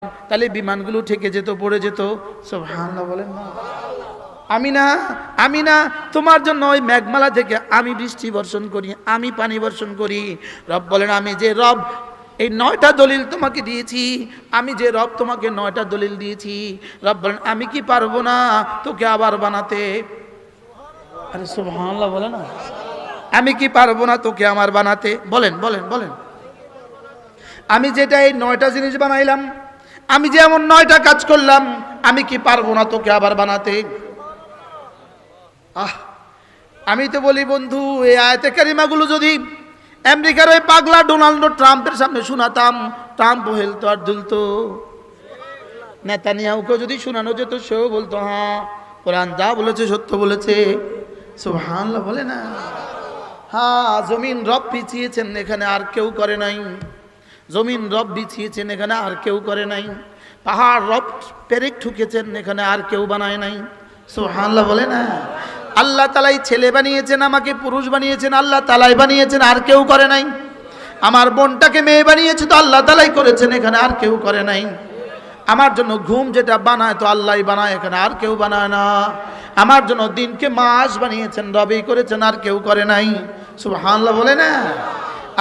তাহলে বিমানগুলো ঠেকে যেত, পড়ে যেত। সুবহানাল্লাহ বলেন না। আমি না তোমার জন্য ওই মেঘমালা থেকে আমি বৃষ্টি বর্ষণ করি, আমি পানি বর্ষণ করি। রব বলেন আমি যে রব এই 9টা দলিল তোমাকে দিয়েছি, আমি যে রব তোমাকে 9টা দলিল দিয়েছি, রব বলেন আমি কি পারবো না তোকে আবার বানাতে? আরে সুবহানাল্লাহ বলেন না। আমি কি পারবো না তোকে আমার বানাতে? বলেন বলেন বলেন। আমি যেটা এই 9টা জিনিস বানাইলাম, আমি যে এমন 9টা কাজ করলাম, আমি কি পারবো না তোকে আবার বানাতে? আমি তো বলি বন্ধু, এই আয়াতে কারিমাগুলো যদি আমেরিকার ওই পাগলা ডোনাল্ড ট্রাম্পের সামনে শোনাতাম, ট্রাম্প হেলতো আর দুলতো। নেতানিয়াহুকে যদি শোনানো যেত, সেও বলতো হ্যাঁ কোরআন যা বলেছে সত্য বলেছে। সুবহানাল্লাহ বলে না। হ্যাঁ, জমিন রব বিছিয়েছেন, এখানে আর কেউ করে নাই। জমিন রব বিছিয়েছেন, এখানে আর কেউ করে নাই। পাহাড় রব পেরেক ঠুকেছেন, এখানে আর কেউ বানায় নাই। সুবহানাল্লাহ বলে না। আল্লাহ তাআলাই ছেলে বানিয়েছেন, আমাকে পুরুষ বানিয়েছেন, আল্লাহ তাআলাই বানিয়েছেন, আর কেউ করে নাই। আমার বোনটাকে মেয়ে বানিয়েছে তো আল্লাহ তাআলাই করেছেন, এখানে আর কেউ করে নাই। আমার জন্য ঘুম যেটা বানায় তো আল্লাহই বানায়, এখানে আর কেউ বানায় না। আমার জন্য দিনকে মাস বানিয়েছেন, রবই করেছেন, আর কেউ করে নাই। সুবহানাল্লাহ বলে না।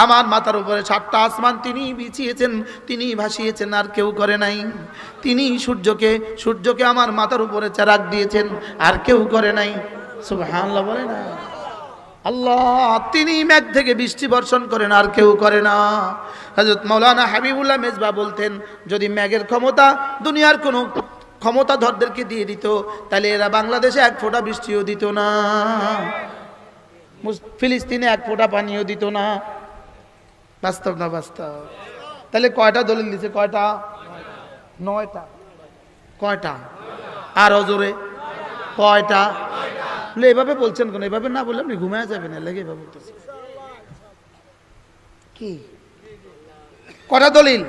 আমার মাথার উপরে 7টা আসমান তিনি বিছিয়েছেন, তিনি ভাসিয়েছেন, আর কেউ করে নাই। তিনি সূর্যকে আমার মাথার উপরে চারাক দিয়েছেন, আর কেউ করে নাই। সুবহানাল্লাহ বলে না। আল্লাহ তিনি মেঘ থেকে বৃষ্টি বর্ষণ করেন, আর কেউ করে না। হযরত মাওলানা হাবিবুল্লাহ মেজবা বলতেন, যদি মেঘের ক্ষমতা দুনিয়ার কোনো ক্ষমতাধরদেরকে দিয়ে দিত, তাহলে এরা বাংলাদেশে 1 ফোঁটা বৃষ্টিও দিত না, ফিলিস্তিনে 1 ফোঁটা পানিও দিত না। বাস্তব না বাস্তব? তাহলে কয়টা দলিল দিছে? কয়টা? 9টা। কয়টা? আরো জোরে কয়টা? এভাবে বলছেন কেন? এভাবে না বললে আপনি ঘুমায় যাবেন, লাগে এভাবে বলতেছে কি? কয়টা দলিল?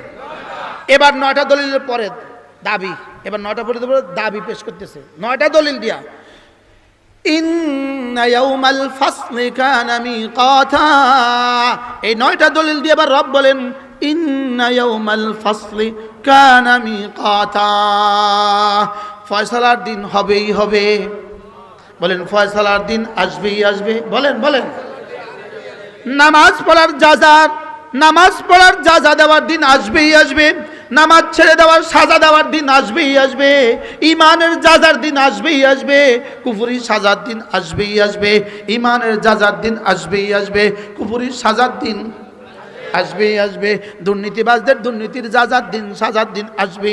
এবার 9টা দলিলের পরে দাবি, এবার 9টা পরে দাবি পেশ করতেছে 9টা দলিল দিয়া। ইন্না ইয়াউমাল ফাসলি কানা মিকাতা, এই 9টা দলিল দিয়ে আবার রব বলেন ইন্না ইয়াউমাল ফাসলি কানা মিকাতা, ফয়সালার দিন হবেই হবে। বলেন ফয়সালার দিন আসবেই আসবে। বলেন বলেন। নামাজ পড়ার যাজা দেওয়ার দিন আসবেই আসবে। নামাজ ছেড়ে দেওয়ার সাজা দেওয়ার দিন আসবেই আসবে। ইমানের যাজার দিন আসবেই আসবে, কুফরি সাজার দিন আসবেই আসবে। ইমানের যাজার দিন আসবেই আসবে, কুফরি সাজার দিন আসবেই আসবে। দুর্নীতিবাজদের দুর্নীতির যাজার দিন সাজার দিন আসবে।